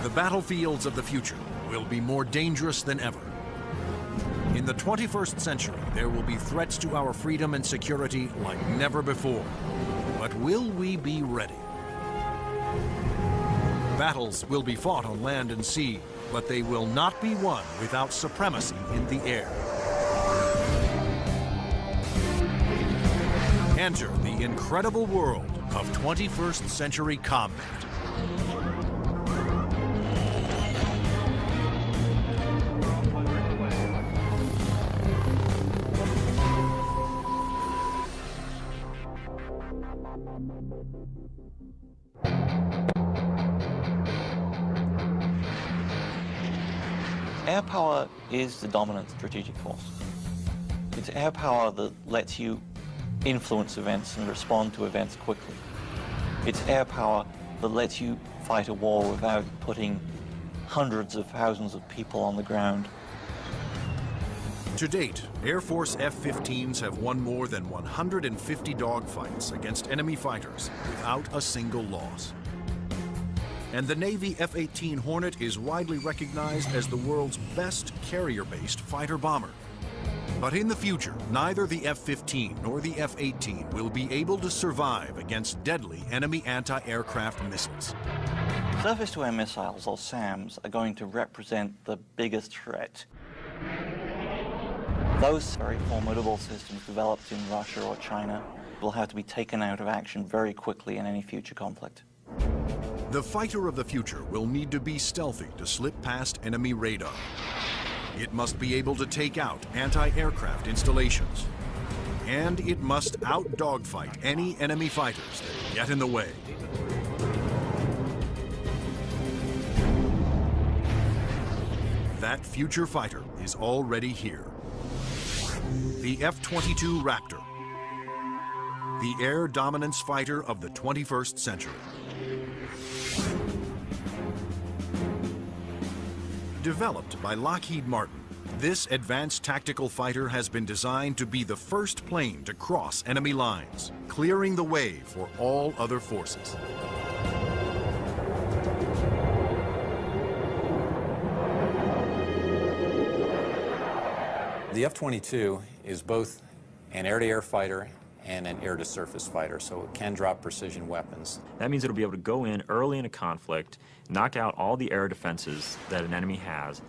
The battlefields of the future will be more dangerous than ever. In the 21st century, there will be threats to our freedom and security like never before. But will we be ready? Battles will be fought on land and sea, but they will not be won without supremacy in the air. Enter the incredible world of 21st century combat. Air power is the dominant strategic force. It's air power that lets you influence events and respond to events quickly. It's air power that lets you fight a war without putting hundreds of thousands of people on the ground. To date, Air Force F-15s have won more than 150 dogfights against enemy fighters without a single loss. And the Navy F-18 Hornet is widely recognized as the world's best carrier-based fighter bomber. But in the future, neither the F-15 nor the F-18 will be able to survive against deadly enemy anti-aircraft missiles. Surface-to-air missiles, or SAMs, are going to represent the biggest threat. Those very formidable systems developed in Russia or China will have to be taken out of action very quickly in any future conflict. The fighter of the future will need to be stealthy to slip past enemy radar. It must be able to take out anti-aircraft installations. And it must out-dogfight any enemy fighters that get in the way. That future fighter is already here. The F-22 Raptor, the air dominance fighter of the 21st century. Developed by Lockheed Martin, this advanced tactical fighter has been designed to be the first plane to cross enemy lines, clearing the way for all other forces. The F-22 is both an air-to-air fighter and an air-to-surface fighter, so it can drop precision weapons. That means it'll be able to go in early in a conflict, knock out all the air defenses that an enemy has,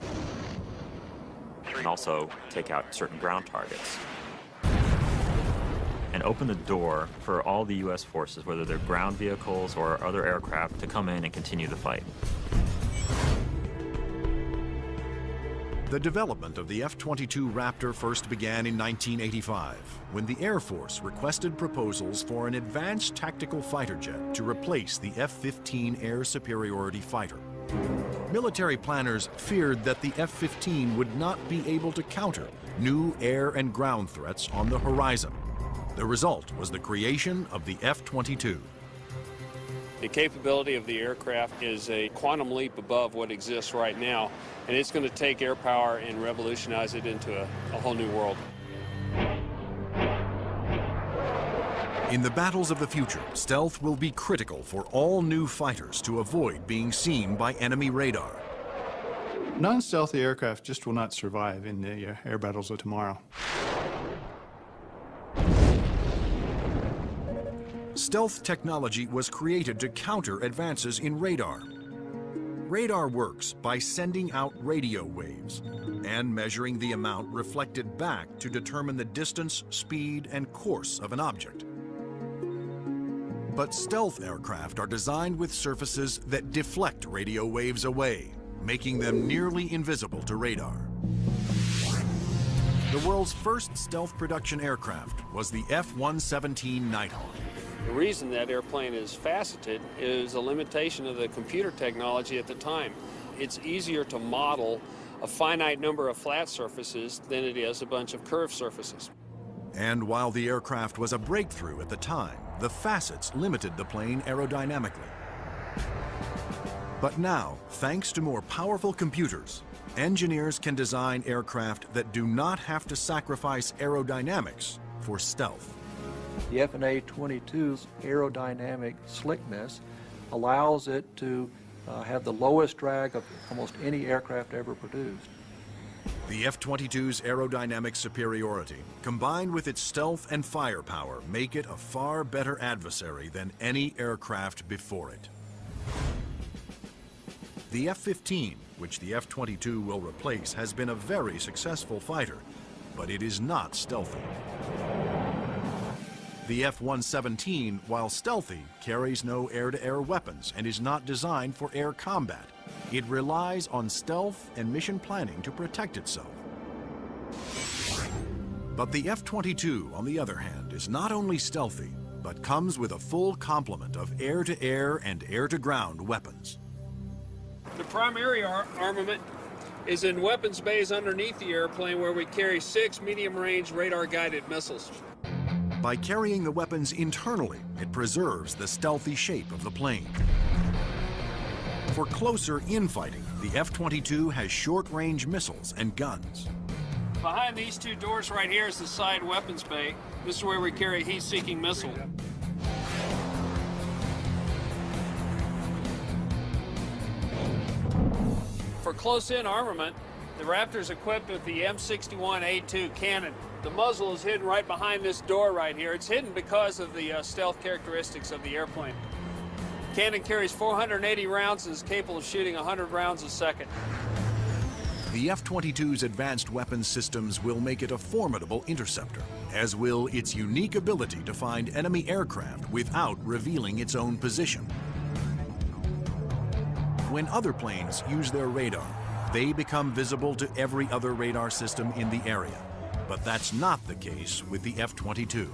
and also take out certain ground targets. And open the door for all the U.S. forces, whether they're ground vehicles or other aircraft, to come in and continue the fight. The development of the F-22 Raptor first began in 1985, when the Air Force requested proposals for an advanced tactical fighter jet to replace the F-15 air superiority fighter. Military planners feared that the F-15 would not be able to counter new air and ground threats on the horizon. The result was the creation of the F-22. The capability of the aircraft is a quantum leap above what exists right now, and it's going to take air power and revolutionize it into a whole new world. In the battles of the future, stealth will be critical for all new fighters to avoid being seen by enemy radar. Non-stealthy aircraft just will not survive in the air battles of tomorrow. Stealth technology was created to counter advances in radar. Radar works by sending out radio waves and measuring the amount reflected back to determine the distance, speed, and course of an object. But stealth aircraft are designed with surfaces that deflect radio waves away, making them nearly invisible to radar. The world's first stealth production aircraft was the F-117 Nighthawk. The reason that airplane is faceted is a limitation of the computer technology at the time. It's easier to model a finite number of flat surfaces than it is a bunch of curved surfaces. And while the aircraft was a breakthrough at the time, the facets limited the plane aerodynamically. But now, thanks to more powerful computers, engineers can design aircraft that do not have to sacrifice aerodynamics for stealth. The F/A-22's aerodynamic slickness allows it to have the lowest drag of almost any aircraft ever produced. The F-22's aerodynamic superiority, combined with its stealth and firepower, make it a far better adversary than any aircraft before it. The F-15, which the F-22 will replace, has been a very successful fighter, but it is not stealthy. The F-117, while stealthy, carries no air-to-air weapons and is not designed for air combat. It relies on stealth and mission planning to protect itself. But the F-22, on the other hand, is not only stealthy, but comes with a full complement of air-to-air and air-to-ground weapons. The primary armament is in weapons bays underneath the airplane, where we carry 6 medium-range radar-guided missiles. By carrying the weapons internally, it preserves the stealthy shape of the plane. For closer infighting, the F-22 has short-range missiles and guns. Behind these two doors right here is the side weapons bay. This is where we carry a heat-seeking missile. For close-in armament, the Raptor is equipped with the M61A2 cannon. The muzzle is hidden right behind this door right here. It's hidden because of the stealth characteristics of the airplane. Cannon carries 480 rounds and is capable of shooting 100 rounds a second. The F-22's advanced weapons systems will make it a formidable interceptor, as will its unique ability to find enemy aircraft without revealing its own position. When other planes use their radar, they become visible to every other radar system in the area. But that's not the case with the F-22.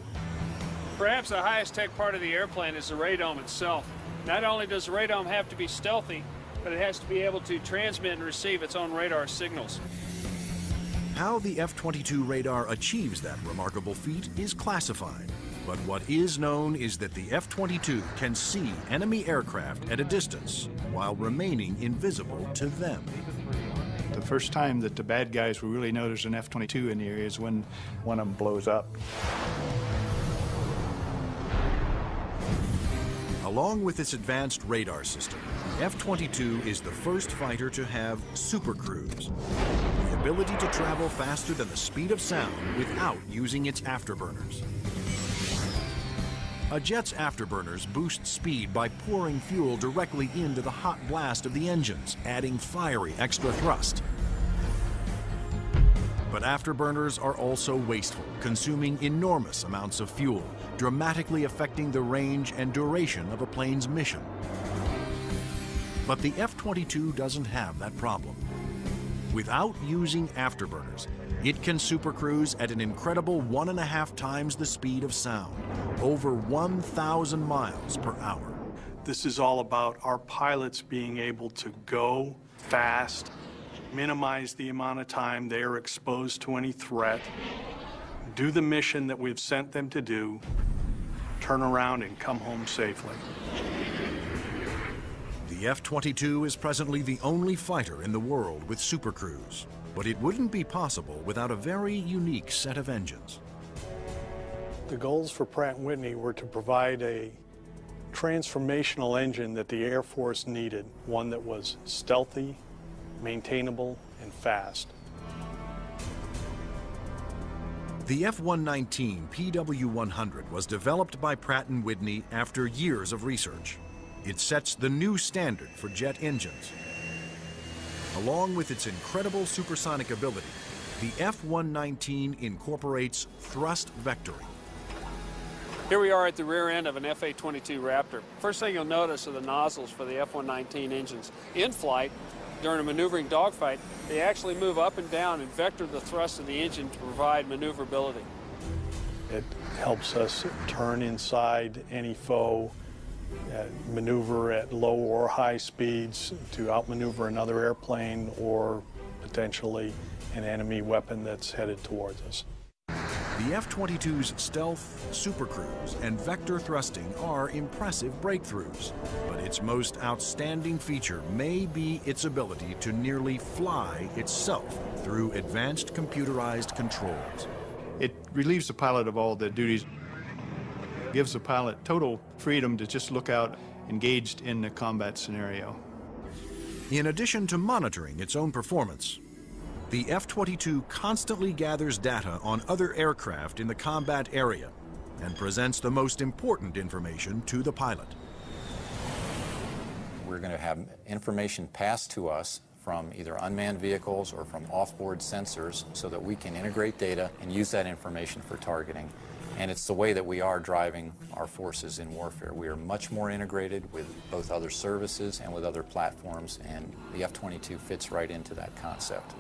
Perhaps the highest tech part of the airplane is the radome itself. Not only does the radome have to be stealthy, but it has to be able to transmit and receive its own radar signals. How the F-22 radar achieves that remarkable feat is classified. But what is known is that the F-22 can see enemy aircraft at a distance while remaining invisible to them. The first time that the bad guys will really know there's an F-22 in the area is when one of them blows up. Along with its advanced radar system, the F-22 is the first fighter to have Super Cruise, the ability to travel faster than the speed of sound without using its afterburners. A jet's afterburners boost speed by pouring fuel directly into the hot blast of the engines, adding fiery extra thrust. But afterburners are also wasteful, consuming enormous amounts of fuel, dramatically affecting the range and duration of a plane's mission. But the F-22 doesn't have that problem. Without using afterburners, it can supercruise at an incredible 1.5 times the speed of sound, over 1,000 miles per hour. This is all about our pilots being able to go fast, minimize the amount of time they are exposed to any threat, do the mission that we've sent them to do, turn around and come home safely. The F-22 is presently the only fighter in the world with supercruise, but it wouldn't be possible without a very unique set of engines. The goals for Pratt & Whitney were to provide a transformational engine that the Air Force needed, one that was stealthy, maintainable, and fast. The F-119 PW-100 was developed by Pratt & Whitney after years of research. It sets the new standard for jet engines. Along with its incredible supersonic ability, the F-119 incorporates thrust vectoring. Here we are at the rear end of an F-A-22 Raptor. First thing you'll notice are the nozzles for the F-119 engines. In flight, during a maneuvering dogfight, they actually move up and down and vector the thrust of the engine to provide maneuverability. It helps us turn inside any foe, maneuver at low or high speeds to outmaneuver another airplane or potentially an enemy weapon that's headed towards us. The F-22's stealth, supercruise, and vector thrusting are impressive breakthroughs, but its most outstanding feature may be its ability to nearly fly itself through advanced computerized controls. It relieves the pilot of all the duties, gives the pilot total freedom to just look out engaged in the combat scenario. In addition to monitoring its own performance, the F-22 constantly gathers data on other aircraft in the combat area and presents the most important information to the pilot. We're going to have information passed to us from either unmanned vehicles or from off-board sensors so that we can integrate data and use that information for targeting. And it's the way that we are driving our forces in warfare. We are much more integrated with both other services and with other platforms, and the F-22 fits right into that concept.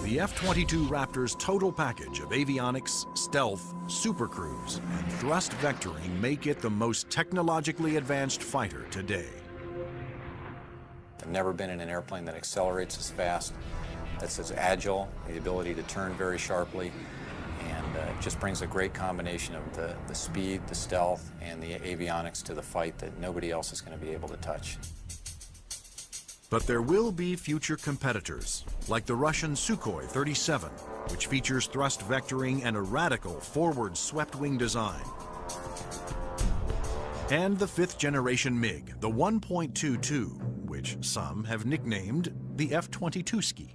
The F-22 Raptor's total package of avionics, stealth, supercruise, and thrust vectoring make it the most technologically advanced fighter today. I've never been in an airplane that accelerates as fast, that's as agile, the ability to turn very sharply, and it just brings a great combination of the speed, the stealth, and the avionics to the fight that nobody else is going to be able to touch. But there will be future competitors, like the Russian Sukhoi 37, which features thrust vectoring and a radical forward swept-wing design. And the fifth-generation MiG, the 1.22, which some have nicknamed the F-22ski.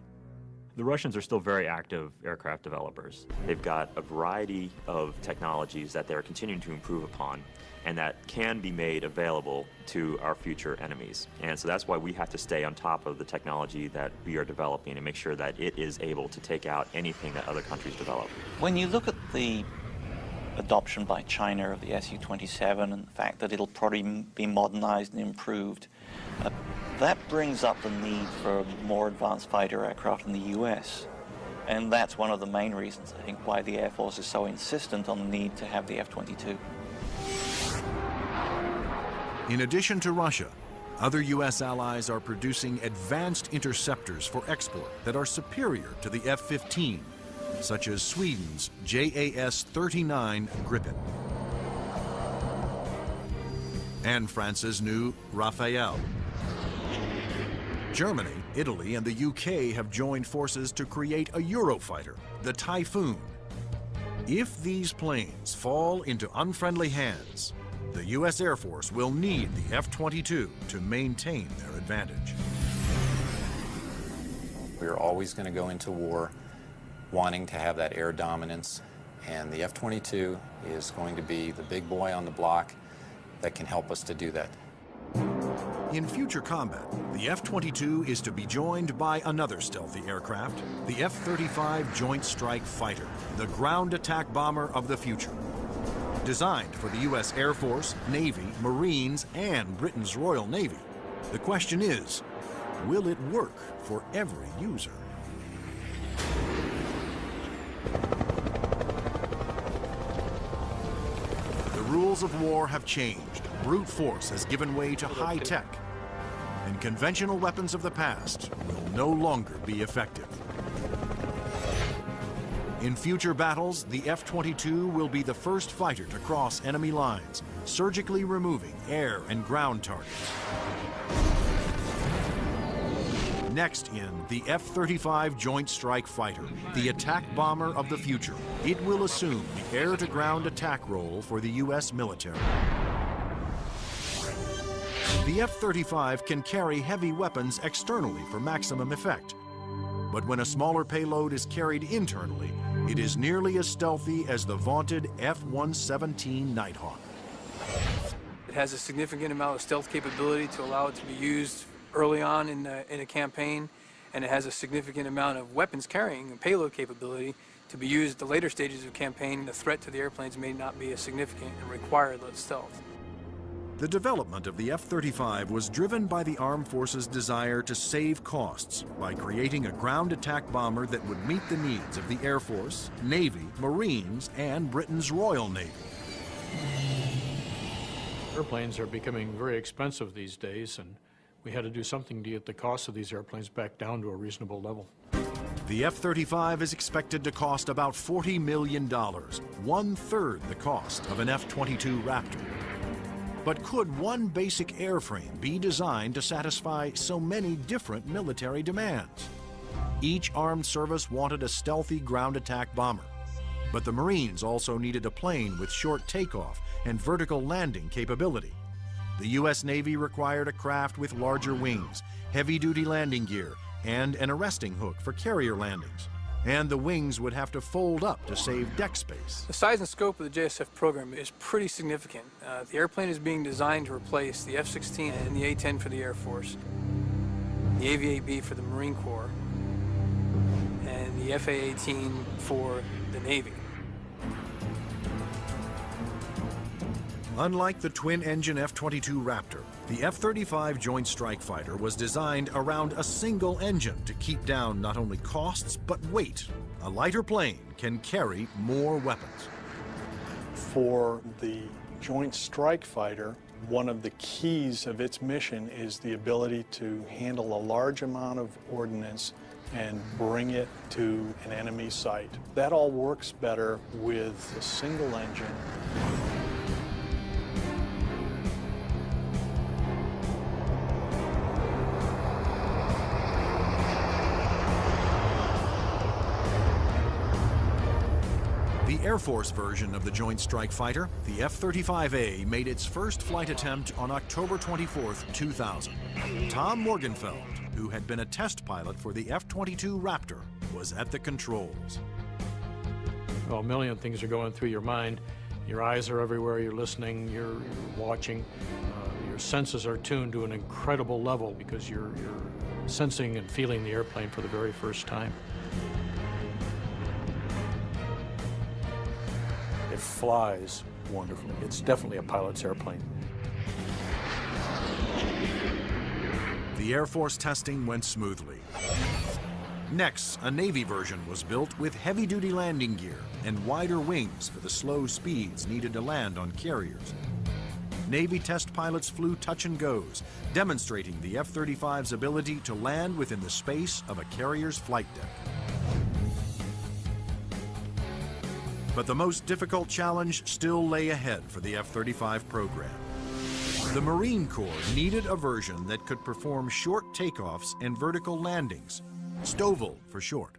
The Russians are still very active aircraft developers. They've got a variety of technologies that they're continuing to improve upon and that can be made available to our future enemies. And so that's why we have to stay on top of the technology that we are developing and make sure that it is able to take out anything that other countries develop. When you look at the adoption by China of the Su-27 and the fact that it'll probably be modernized and improved, that brings up the need for more advanced fighter aircraft in the US. And that's one of the main reasons, I think, why the Air Force is so insistent on the need to have the F-22. In addition to Russia, other U.S. allies are producing advanced interceptors for export that are superior to the F-15, such as Sweden's JAS-39 Gripen and France's new Rafale. Germany, Italy, and the UK have joined forces to create a Eurofighter, the Typhoon. If these planes fall into unfriendly hands, the U.S. Air Force will need the F-22 to maintain their advantage. We're always going to go into war wanting to have that air dominance, and the F-22 is going to be the big boy on the block that can help us to do that. In future combat, the F-22 is to be joined by another stealthy aircraft, the F-35 Joint Strike Fighter, the ground attack bomber of the future. Designed for the U.S. Air Force, Navy, Marines, and Britain's Royal Navy, the question is, will it work for every user? The rules of war have changed. Brute force has given way to high tech, and conventional weapons of the past will no longer be effective. In future battles, the F-22 will be the first fighter to cross enemy lines, surgically removing air and ground targets. Next in the F-35 Joint Strike Fighter, the attack bomber of the future. It will assume the air-to-ground attack role for the U.S. military. The F-35 can carry heavy weapons externally for maximum effect. But when a smaller payload is carried internally, it is nearly as stealthy as the vaunted F-117 Nighthawk. It has a significant amount of stealth capability to allow it to be used early on in a campaign, and it has a significant amount of weapons carrying and payload capability to be used at the later stages of campaign. The threat to the airplanes may not be as significant and require less stealth. The development of the F-35 was driven by the Armed Forces' desire to save costs by creating a ground attack bomber that would meet the needs of the Air Force, Navy, Marines, and Britain's Royal Navy. Airplanes are becoming very expensive these days, and we had to do something to get the cost of these airplanes back down to a reasonable level. The F-35 is expected to cost about $40 million, one-third the cost of an F-22 Raptor. But could one basic airframe be designed to satisfy so many different military demands? Each armed service wanted a stealthy ground attack bomber, but the Marines also needed a plane with short takeoff and vertical landing capability. The U.S. Navy required a craft with larger wings, heavy-duty landing gear, and an arresting hook for carrier landings. And the wings would have to fold up to save deck space. The size and scope of the JSF program is pretty significant. The airplane is being designed to replace the F-16 and the A-10 for the Air Force, the AV-8B for the Marine Corps, and the FA-18 for the Navy. Unlike the twin-engine F-22 Raptor, the F-35 Joint Strike Fighter was designed around a single engine to keep down not only costs, but weight. A lighter plane can carry more weapons. For the Joint Strike Fighter, one of the keys of its mission is the ability to handle a large amount of ordnance and bring it to an enemy site. That all works better with a single engine. The Air Force version of the Joint Strike Fighter, the F-35A, made its first flight attempt on October 24, 2000. Tom Morgenfeld, who had been a test pilot for the F-22 Raptor, was at the controls. Well, a million things are going through your mind. Your eyes are everywhere, you're listening, you're watching. Your senses are tuned to an incredible level because you're sensing and feeling the airplane for the very first time. It flies wonderfully. It's definitely a pilot's airplane. The Air Force testing went smoothly. Next, a Navy version was built with heavy-duty landing gear and wider wings for the slow speeds needed to land on carriers. Navy test pilots flew touch and goes, demonstrating the F-35's ability to land within the space of a carrier's flight deck. But the most difficult challenge still lay ahead for the F-35 program. The Marine Corps needed a version that could perform short takeoffs and vertical landings, STOVL for short.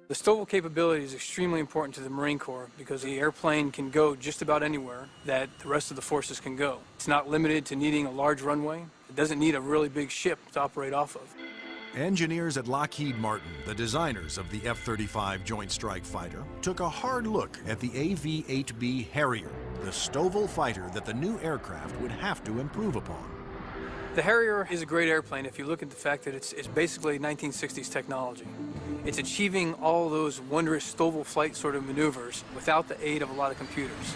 The STOVL capability is extremely important to the Marine Corps because the airplane can go just about anywhere that the rest of the forces can go. It's not limited to needing a large runway. It doesn't need a really big ship to operate off of. Engineers at Lockheed Martin, the designers of the F-35 Joint Strike Fighter, took a hard look at the AV-8B Harrier, the STOVL fighter that the new aircraft would have to improve upon. The Harrier is a great airplane if you look at the fact that it's basically 1960s technology. It's achieving all those wondrous STOVL flight sort of maneuvers without the aid of a lot of computers.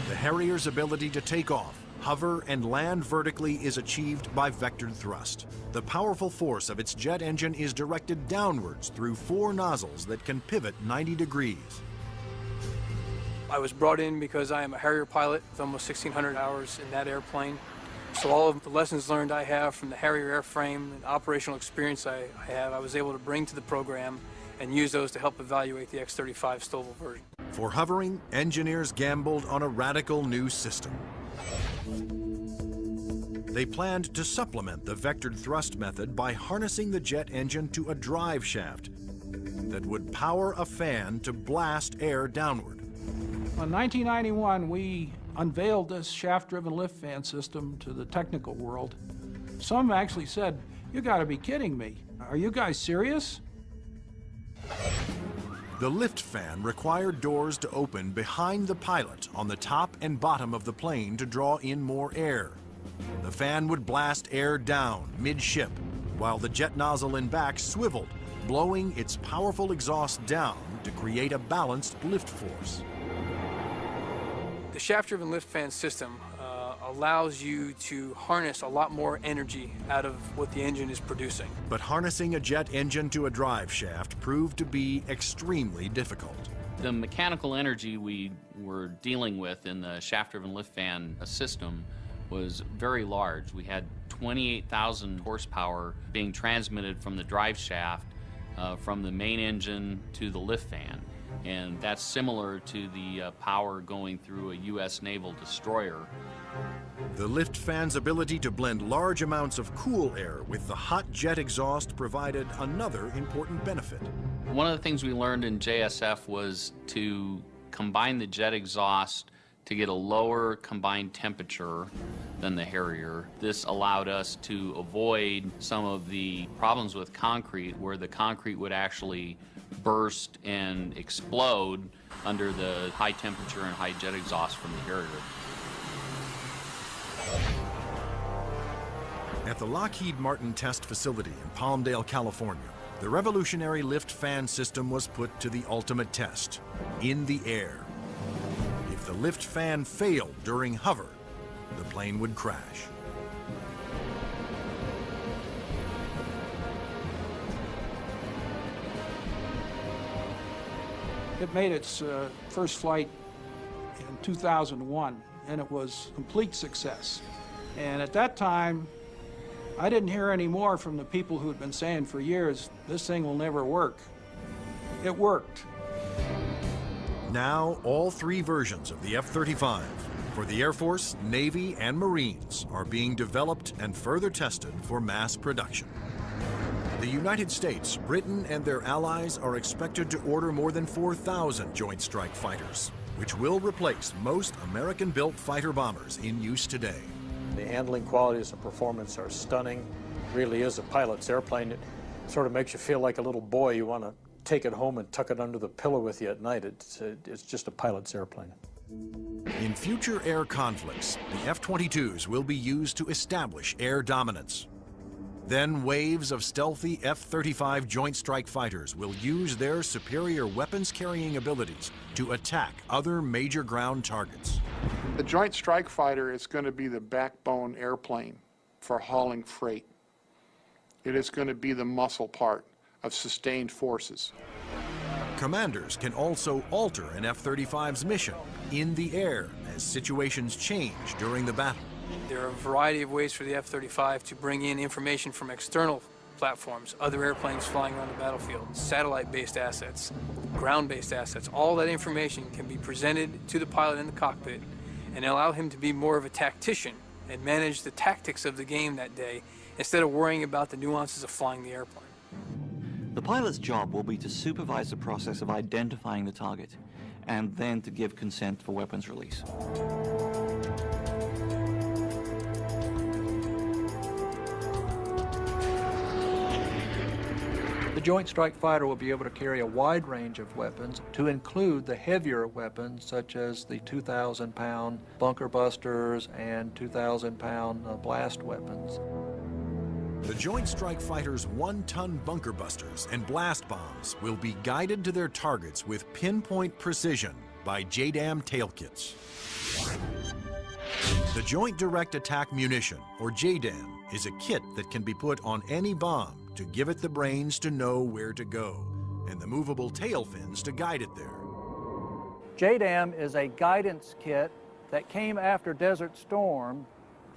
The Harrier's ability to take off, hover, and land vertically is achieved by vectored thrust. The powerful force of its jet engine is directed downwards through 4 nozzles that can pivot 90 degrees. I was brought in because I am a Harrier pilot with almost 1,600 hours in that airplane. So all of the lessons learned I have from the Harrier airframe and operational experience I have, I was able to bring to the program and use those to help evaluate the X-35 STOVL version. For hovering, engineers gambled on a radical new system. They planned to supplement the vectored thrust method by harnessing the jet engine to a drive shaft that would power a fan to blast air downward. In 1991, we unveiled this shaft-driven lift fan system to the technical world. Some actually said, "You gotta be kidding me. Are you guys serious?" The lift fan required doors to open behind the pilot on the top and bottom of the plane to draw in more air. The fan would blast air down mid-ship, while the jet nozzle in back swiveled, blowing its powerful exhaust down to create a balanced lift force. The shaft-driven lift fan system allows you to harness a lot more energy out of what the engine is producing. But harnessing a jet engine to a drive shaft proved to be extremely difficult. The mechanical energy we were dealing with in the shaft-driven lift fan system was very large. We had 28,000 horsepower being transmitted from the drive shaft from the main engine to the lift fan. And that's similar to the power going through a U.S. naval destroyer. The lift fan's ability to blend large amounts of cool air with the hot jet exhaust provided another important benefit. One of the things we learned in JSF was to combine the jet exhaust to get a lower combined temperature than the Harrier. This allowed us to avoid some of the problems with concrete where the concrete would actually burst and explode under the high temperature and high jet exhaust from the Harrier. At the Lockheed Martin test facility in Palmdale, California, the revolutionary lift fan system was put to the ultimate test, in the air. If the lift fan failed during hover, the plane would crash. It made its first flight in 2001, and it was a complete success. And at that time, I didn't hear any more from the people who had been saying for years, this thing will never work. It worked. Now, all three versions of the F-35 for the Air Force, Navy, and Marines are being developed and further tested for mass production. The United States, Britain, and their allies are expected to order more than 4,000 Joint Strike Fighters, which will replace most American-built fighter bombers in use today. The handling qualities and performance are stunning. It really is a pilot's airplane. It sort of makes you feel like a little boy. You want to take it home and tuck it under the pillow with you at night. It's just a pilot's airplane. In future air conflicts, the F-22s will be used to establish air dominance. Then waves of stealthy F-35 Joint Strike Fighters will use their superior weapons-carrying abilities to attack other major ground targets. The Joint Strike Fighter is going to be the backbone airplane for hauling freight. It is going to be the muscle part of sustained forces. Commanders can also alter an F-35's mission in the air as situations change during the battle. There are a variety of ways for the F-35 to bring in information from external platforms, other airplanes flying around the battlefield, satellite-based assets, ground-based assets. All that information can be presented to the pilot in the cockpit and allow him to be more of a tactician and manage the tactics of the game that day instead of worrying about the nuances of flying the airplane. The pilot's job will be to supervise the process of identifying the target and then to give consent for weapons release. The Joint Strike Fighter will be able to carry a wide range of weapons, to include the heavier weapons such as the 2,000-pound bunker busters and 2,000-pound blast weapons. The Joint Strike Fighter's 1-ton bunker busters and blast bombs will be guided to their targets with pinpoint precision by JDAM tail kits. The Joint Direct Attack Munition, or JDAM, is a kit that can be put on any bomb to give it the brains to know where to go, and the movable tail fins to guide it there. JDAM is a guidance kit that came after Desert Storm.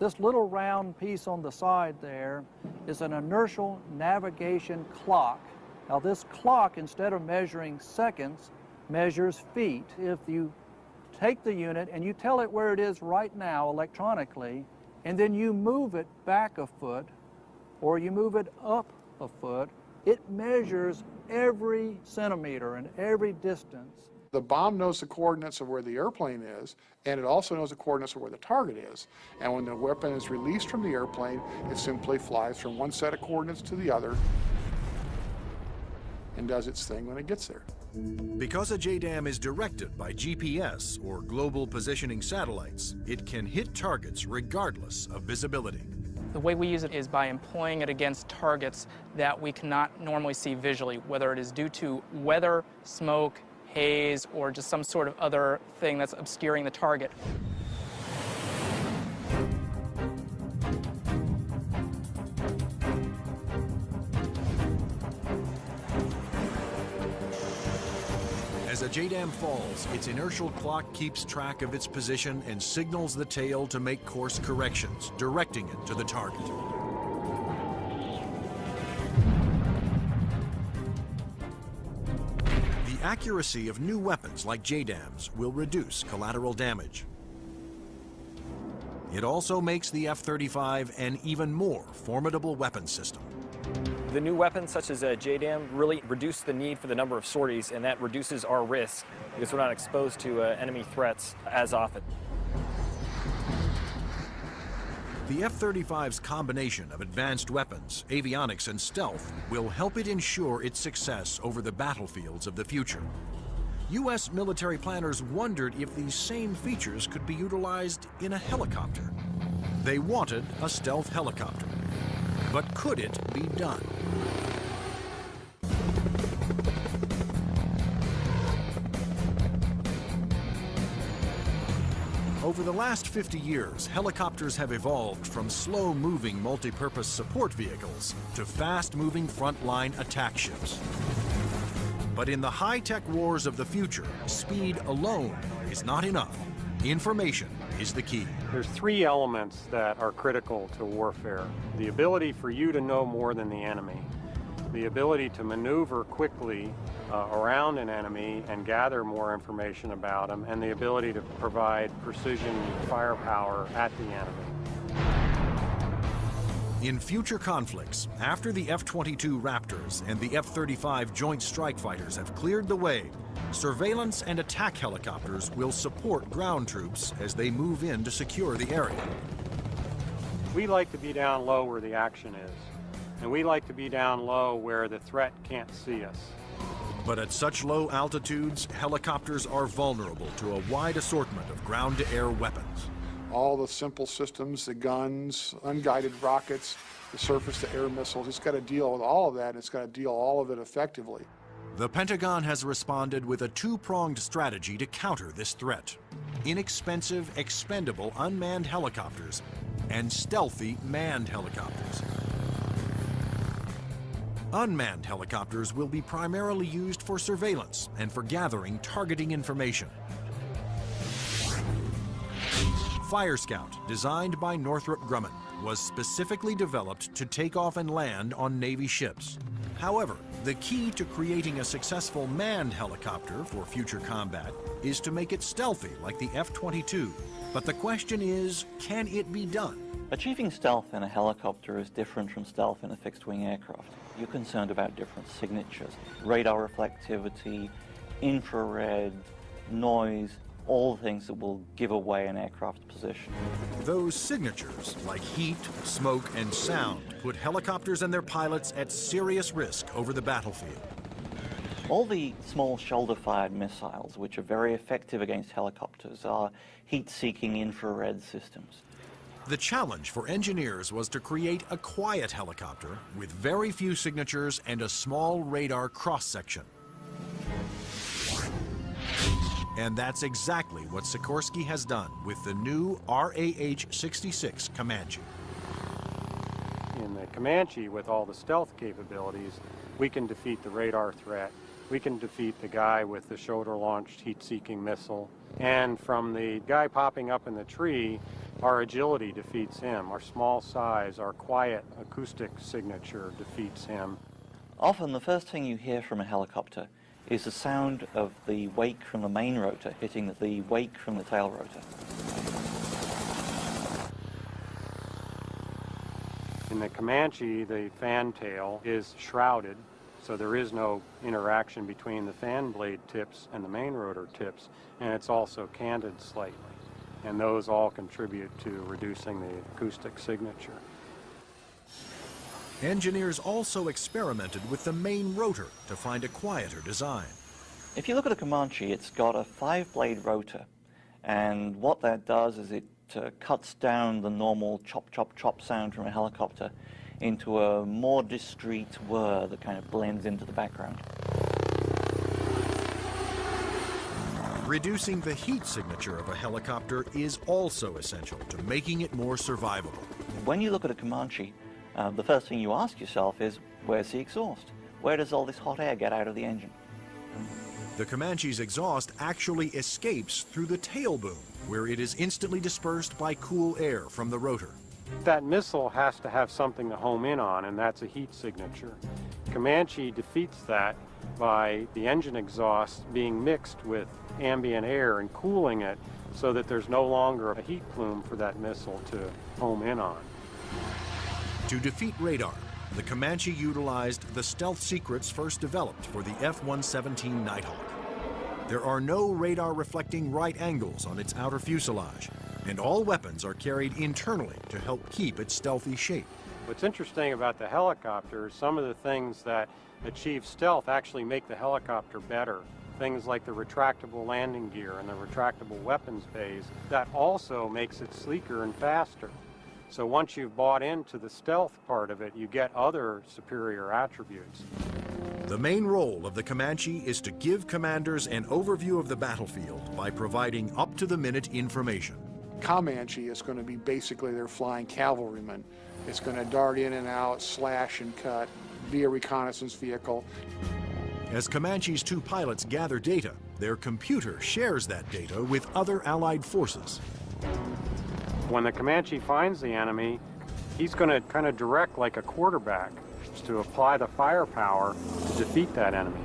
This little round piece on the side there is an inertial navigation clock. Now this clock, instead of measuring seconds, measures feet. If you take the unit and you tell it where it is right now electronically, and then you move it back a foot, or you move it up a foot, it measures every centimeter and every distance. The bomb knows the coordinates of where the airplane is, and it also knows the coordinates of where the target is. And when the weapon is released from the airplane, it simply flies from one set of coordinates to the other and does its thing when it gets there. Because a JDAM is directed by GPS, or Global Positioning Satellites, it can hit targets regardless of visibility. The way we use it is by employing it against targets that we cannot normally see visually, whether it is due to weather, smoke, haze, or just some sort of other thing that's obscuring the target. As a JDAM falls, its inertial clock keeps track of its position and signals the tail to make course corrections, directing it to the target. The accuracy of new weapons like JDAMs will reduce collateral damage. It also makes the F-35 an even more formidable weapon system. The new weapons such as JDAM really reduce the need for the number of sorties, and that reduces our risk because we're not exposed to enemy threats as often. The F-35's combination of advanced weapons, avionics, and stealth will help it ensure its success over the battlefields of the future. U.S. military planners wondered if these same features could be utilized in a helicopter. They wanted a stealth helicopter. But could it be done? Over the last 50 years, helicopters have evolved from slow-moving multi-purpose support vehicles to fast-moving frontline attack ships. But in the high-tech wars of the future, speed alone is not enough. Information is the key. There's three elements that are critical to warfare. The ability for you to know more than the enemy, the ability to maneuver quickly around an enemy and gather more information about them, and the ability to provide precision firepower at the enemy. In future conflicts, after the F-22 Raptors and the F-35 Joint Strike Fighters have cleared the way, surveillance and attack helicopters will support ground troops as they move in to secure the area. We like to be down low where the action is, and we like to be down low where the threat can't see us. But at such low altitudes, helicopters are vulnerable to a wide assortment of ground-to-air weapons. All the simple systems, the guns, unguided rockets, the surface-to-air missiles, it's got to deal with all of that, and it's got to deal all of it effectively. The Pentagon has responded with a two-pronged strategy to counter this threat: inexpensive, expendable unmanned helicopters and stealthy manned helicopters. Unmanned helicopters will be primarily used for surveillance and for gathering targeting information. Fire Scout, designed by Northrop Grumman, was specifically developed to take off and land on Navy ships. However, the key to creating a successful manned helicopter for future combat is to make it stealthy like the F-22. But the question is, can it be done? Achieving stealth in a helicopter is different from stealth in a fixed-wing aircraft. You're concerned about different signatures: radar reflectivity, infrared, noise, all things that will give away an aircraft's position. Those signatures, like heat, smoke, and sound, put helicopters and their pilots at serious risk over the battlefield. All the small shoulder-fired missiles, which are very effective against helicopters, are heat-seeking infrared systems. The challenge for engineers was to create a quiet helicopter with very few signatures and a small radar cross-section. And that's exactly what Sikorsky has done with the new RAH-66 Comanche. In the Comanche, with all the stealth capabilities, we can defeat the radar threat. We can defeat the guy with the shoulder-launched heat-seeking missile. And from the guy popping up in the tree, our agility defeats him. Our small size, our quiet acoustic signature defeats him. Often the first thing you hear from a helicopter is the sound of the wake from the main rotor hitting the wake from the tail rotor. In the Comanche, the fan tail is shrouded, so there is no interaction between the fan blade tips and the main rotor tips, and it's also canted slightly. And those all contribute to reducing the acoustic signature. Engineers also experimented with the main rotor to find a quieter design. If you look at a Comanche, it's got a 5-blade rotor, and what that does is it cuts down the normal chop, chop, chop sound from a helicopter into a more discreet whir that kind of blends into the background. Reducing the heat signature of a helicopter is also essential to making it more survivable. When you look at a Comanche, the first thing you ask yourself is, where's the exhaust? Where does all this hot air get out of the engine? The Comanche's exhaust actually escapes through the tail boom, where it is instantly dispersed by cool air from the rotor. That missile has to have something to home in on, and that's a heat signature. Comanche defeats that by the engine exhaust being mixed with ambient air and cooling it so that there's no longer a heat plume for that missile to home in on. To defeat radar, the Comanche utilized the stealth secrets first developed for the F-117 Nighthawk. There are no radar-reflecting right angles on its outer fuselage, and all weapons are carried internally to help keep its stealthy shape. What's interesting about the helicopter is some of the things that achieve stealth actually make the helicopter better. Things like the retractable landing gear and the retractable weapons bays, that also makes it sleeker and faster. So once you've bought into the stealth part of it, you get other superior attributes. The main role of the Comanche is to give commanders an overview of the battlefield by providing up-to-the-minute information. Comanche is going to be basically their flying cavalryman. It's going to dart in and out, slash and cut, be a reconnaissance vehicle. As Comanche's two pilots gather data, their computer shares that data with other Allied forces. When the Comanche finds the enemy, he's going to kind of direct like a quarterback to apply the firepower to defeat that enemy.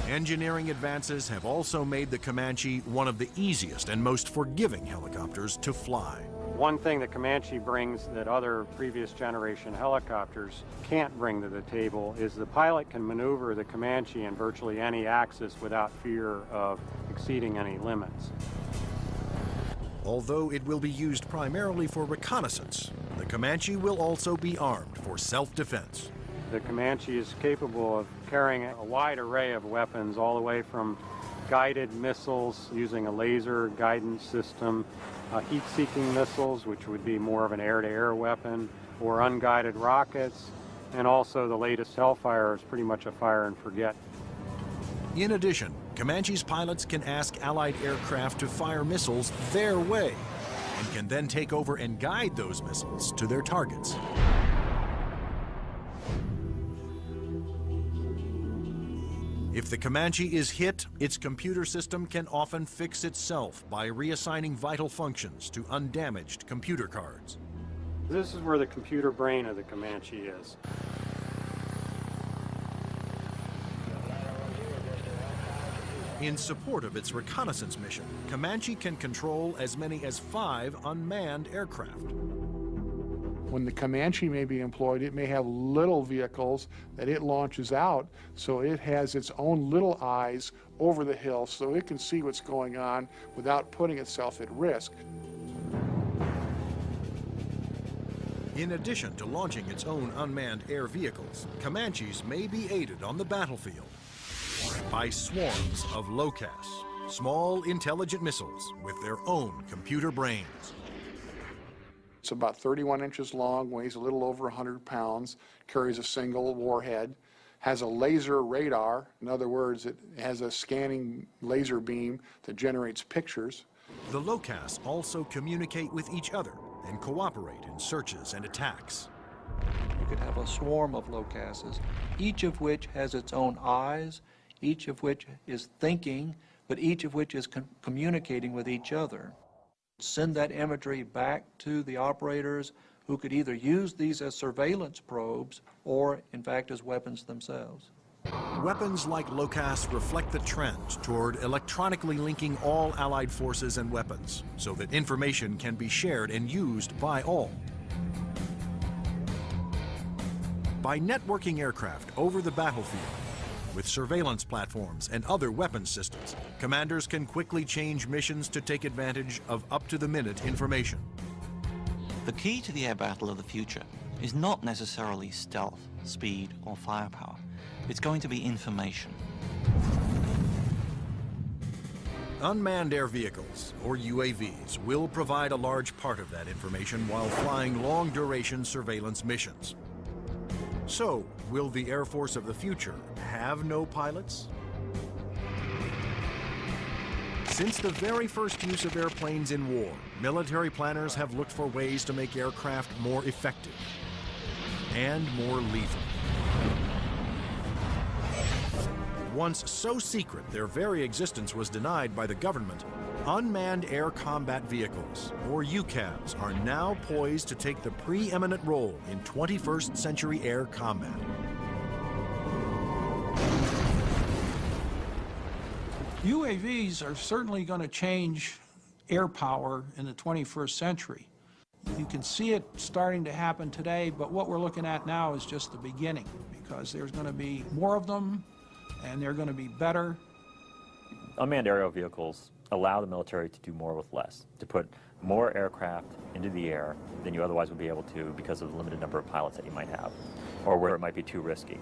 Engineering advances have also made the Comanche one of the easiest and most forgiving helicopters to fly. One thing that Comanche brings that other previous generation helicopters can't bring to the table is the pilot can maneuver the Comanche in virtually any axis without fear of exceeding any limits. Although it will be used primarily for reconnaissance, the Comanche will also be armed for self-defense. The Comanche is capable of carrying a wide array of weapons, all the way from guided missiles using a laser guidance system, heat-seeking missiles, which would be more of an air-to-air weapon, or unguided rockets, and also the latest Hellfire is pretty much a fire and forget. In addition, Comanche's pilots can ask Allied aircraft to fire missiles their way, and can then take over and guide those missiles to their targets. If the Comanche is hit, its computer system can often fix itself by reassigning vital functions to undamaged computer cards. This is where the computer brain of the Comanche is. In support of its reconnaissance mission, Comanche can control as many as 5 unmanned aircraft. When the Comanche may be employed, it may have little vehicles that it launches out, so it has its own little eyes over the hill so it can see what's going on without putting itself at risk. In addition to launching its own unmanned air vehicles, Comanches may be aided on the battlefield by swarms of LOCAS, small intelligent missiles with their own computer brains. It's about 31 inches long, weighs a little over 100 pounds, carries a single warhead, has a laser radar. In other words, it has a scanning laser beam that generates pictures. The LOCAS also communicate with each other and cooperate in searches and attacks. You could have a swarm of LOCASes, each of which has its own eyes, each of which is thinking, but each of which is communicating with each other. Send that imagery back to the operators who could either use these as surveillance probes or, in fact, as weapons themselves. Weapons like LOCAS reflect the trend toward electronically linking all Allied forces and weapons so that information can be shared and used by all. By networking aircraft over the battlefield, with surveillance platforms and other weapons systems, commanders can quickly change missions to take advantage of up-to-the-minute information. The key to the air battle of the future is not necessarily stealth, speed, or firepower. It's going to be information. Unmanned air vehicles, or UAVs, will provide a large part of that information while flying long-duration surveillance missions. So, will the Air Force of the future have no pilots? Since the very first use of airplanes in war, military planners have looked for ways to make aircraft more effective and more lethal. Once so secret their very existence was denied by the government, unmanned air combat vehicles, or UCAVs, are now poised to take the preeminent role in 21st century air combat. UAVs are certainly going to change air power in the 21st century. You can see it starting to happen today, but what we're looking at now is just the beginning, because there's going to be more of them, and they're going to be better. Unmanned aerial vehicles allow the military to do more with less, to put more aircraft into the air than you otherwise would be able to because of the limited number of pilots that you might have, or where it might be too risky.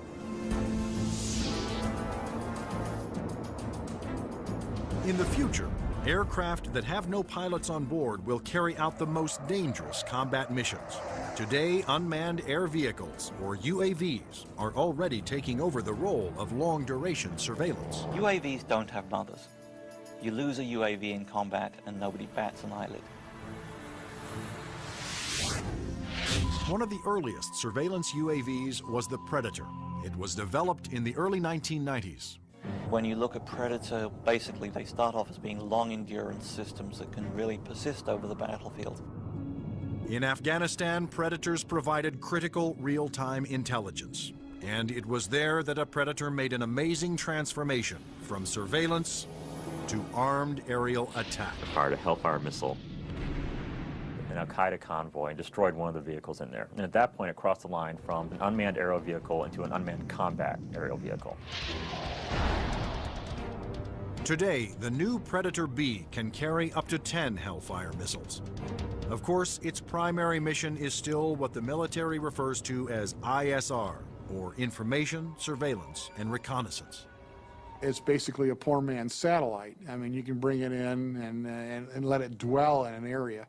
In the future, aircraft that have no pilots on board will carry out the most dangerous combat missions. Today, unmanned air vehicles, or UAVs, are already taking over the role of long-duration surveillance. UAVs don't have mothers. You lose a UAV in combat and nobody bats an eyelid. One of the earliest surveillance UAVs was the Predator. It was developed in the early 1990s. When you look at Predator, basically they start off as being long-endurance systems that can really persist over the battlefield. In Afghanistan, Predators provided critical real-time intelligence. And it was there that a Predator made an amazing transformation from surveillance to armed aerial attack. Fired a Hellfire missile, an Al-Qaeda convoy, and destroyed one of the vehicles in there. And at that point, it crossed the line from an unmanned aerial vehicle into an unmanned combat aerial vehicle. Today, the new Predator B can carry up to 10 Hellfire missiles. Of course, its primary mission is still what the military refers to as ISR, or Information, Surveillance, and Reconnaissance. It's basically a poor man's satellite. I mean, you can bring it in and let it dwell in an area.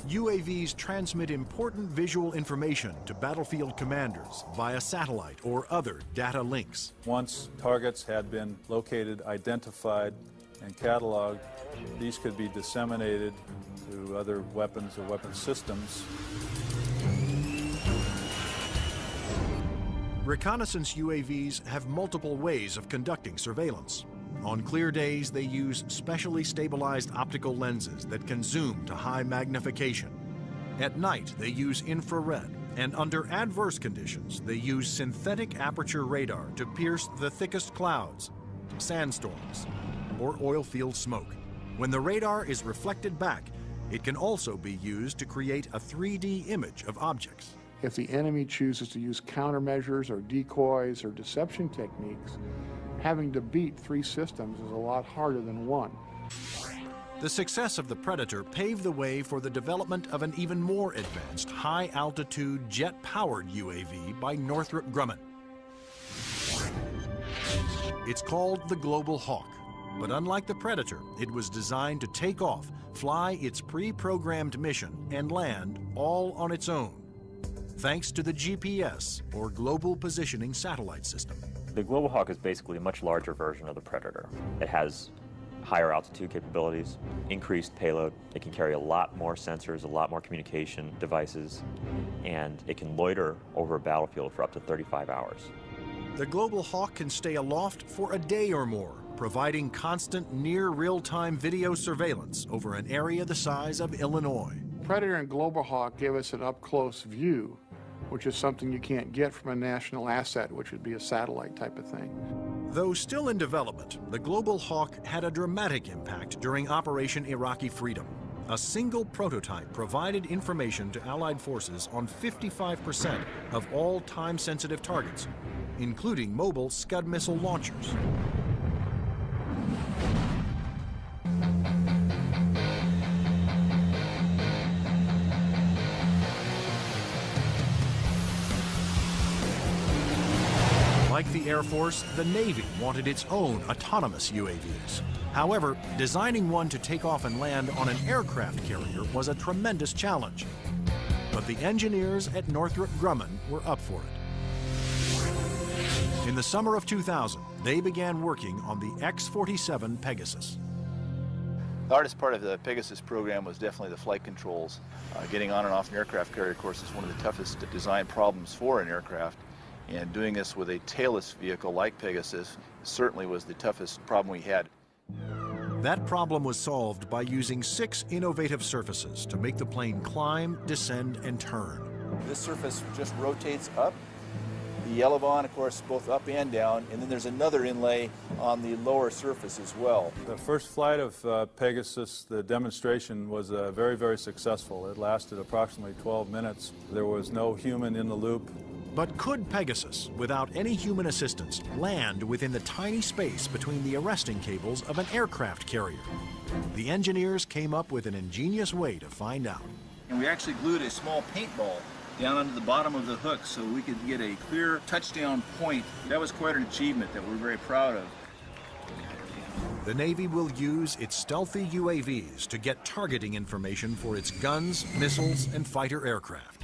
UAVs transmit important visual information to battlefield commanders via satellite or other data links. Once targets had been located, identified, and cataloged, these could be disseminated to other weapons or weapon systems. Reconnaissance UAVs have multiple ways of conducting surveillance. On clear days, they use specially stabilized optical lenses that can zoom to high magnification. At night, they use infrared, and under adverse conditions, they use synthetic aperture radar to pierce the thickest clouds, sandstorms, or oil field smoke. When the radar is reflected back, it can also be used to create a 3D image of objects. If the enemy chooses to use countermeasures or decoys or deception techniques, having to beat 3 systems is a lot harder than 1. The success of the Predator paved the way for the development of an even more advanced high-altitude jet-powered UAV by Northrop Grumman. It's called the Global Hawk, but unlike the Predator, it was designed to take off, fly its pre-programmed mission, and land all on its own, thanks to the GPS, or Global Positioning Satellite System. The Global Hawk is basically a much larger version of the Predator. It has higher altitude capabilities, increased payload. It can carry a lot more sensors, a lot more communication devices, and it can loiter over a battlefield for up to 35 hours. The Global Hawk can stay aloft for a day or more, providing constant near real-time video surveillance over an area the size of Illinois. Predator and Global Hawk give us an up-close view, which is something you can't get from a national asset, which would be a satellite type of thing. Though still in development, the Global Hawk had a dramatic impact during Operation Iraqi Freedom. A single prototype provided information to Allied forces on 55% of all time-sensitive targets, including mobile Scud missile launchers. Like the Air Force, the Navy wanted its own autonomous UAVs. However, designing one to take off and land on an aircraft carrier was a tremendous challenge. But the engineers at Northrop Grumman were up for it. In the summer of 2000, they began working on the X-47 Pegasus. The hardest part of the Pegasus program was definitely the flight controls. Getting on and off an aircraft carrier, of course, is one of the toughest design problems for an aircraft. And doing this with a tailless vehicle like Pegasus certainly was the toughest problem we had. That problem was solved by using 6 innovative surfaces to make the plane climb, descend, and turn. This surface just rotates up the elevon, of course, both up and down, and then there's another inlay on the lower surface as well. The first flight of Pegasus, the demonstration was very, very successful. It lasted approximately 12 minutes. There was no human in the loop. But could Pegasus, without any human assistance, land within the tiny space between the arresting cables of an aircraft carrier? The engineers came up with an ingenious way to find out. And we actually glued a small paintball down onto the bottom of the hook so we could get a clear touchdown point. That was quite an achievement that we're very proud of. The Navy will use its stealthy UAVs to get targeting information for its guns, missiles, and fighter aircraft.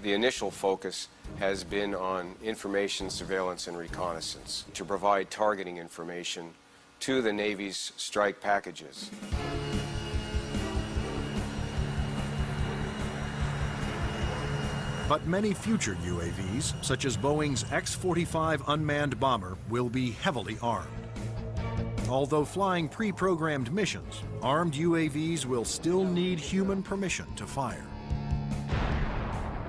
The initial focus has been on information, surveillance, and reconnaissance to provide targeting information to the Navy's strike packages. But many future UAVs, such as Boeing's X-45 unmanned bomber, will be heavily armed. Although flying pre-programmed missions, armed UAVs will still need human permission to fire.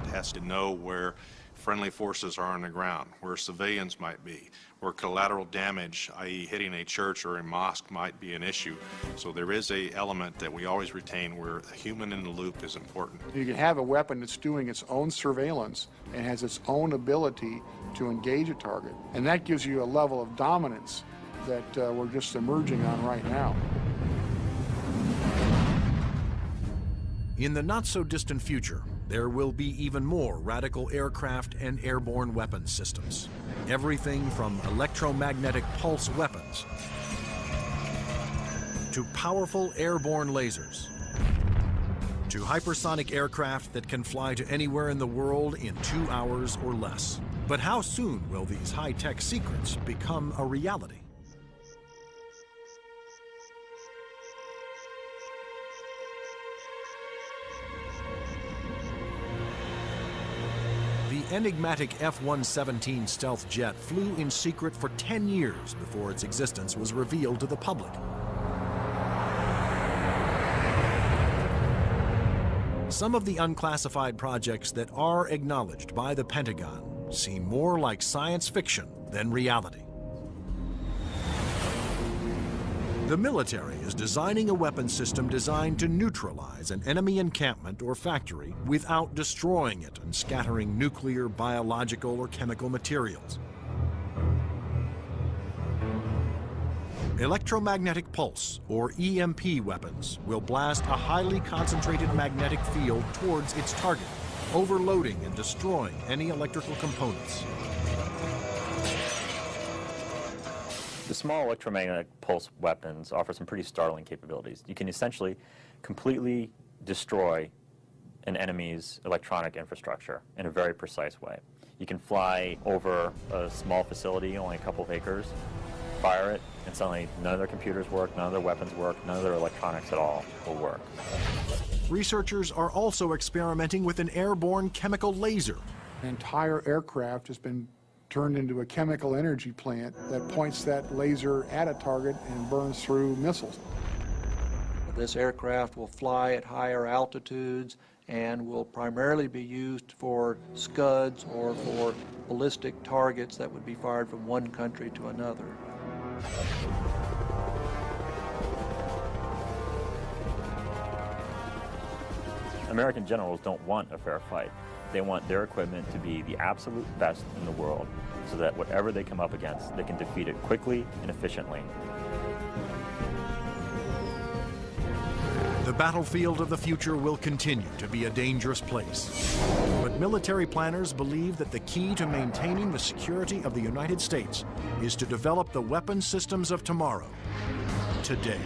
It has to know where friendly forces are on the ground, where civilians might be, where collateral damage, i.e. hitting a church or a mosque, might be an issue. So there is an element that we always retain where a human in the loop is important. You can have a weapon that's doing its own surveillance and has its own ability to engage a target. And that gives you a level of dominance that we're just emerging on right now. In the not-so-distant future, there will be even more radical aircraft and airborne weapons systems. Everything from electromagnetic pulse weapons to powerful airborne lasers to hypersonic aircraft that can fly to anywhere in the world in 2 hours or less. But how soon will these high-tech secrets become a reality? The enigmatic F-117 stealth jet flew in secret for 10 years before its existence was revealed to the public. Some of the unclassified projects that are acknowledged by the Pentagon seem more like science fiction than reality. The military is designing a weapon system designed to neutralize an enemy encampment or factory without destroying it and scattering nuclear, biological, or chemical materials. Electromagnetic pulse, or EMP weapons, will blast a highly concentrated magnetic field towards its target, overloading and destroying any electrical components. The small electromagnetic pulse weapons offer some pretty startling capabilities. You can essentially completely destroy an enemy's electronic infrastructure in a very precise way. You can fly over a small facility, only a couple of acres, fire it, and suddenly none of their computers work, none of their weapons work, none of their electronics at all will work. Researchers are also experimenting with an airborne chemical laser. An entire aircraft has been turned into a chemical energy plant that points that laser at a target and burns through missiles. This aircraft will fly at higher altitudes and will primarily be used for Scuds or for ballistic targets that would be fired from one country to another. American generals don't want a fair fight. They want their equipment to be the absolute best in the world so that whatever they come up against, they can defeat it quickly and efficiently. The battlefield of the future will continue to be a dangerous place. But military planners believe that the key to maintaining the security of the United States is to develop the weapon systems of tomorrow, today.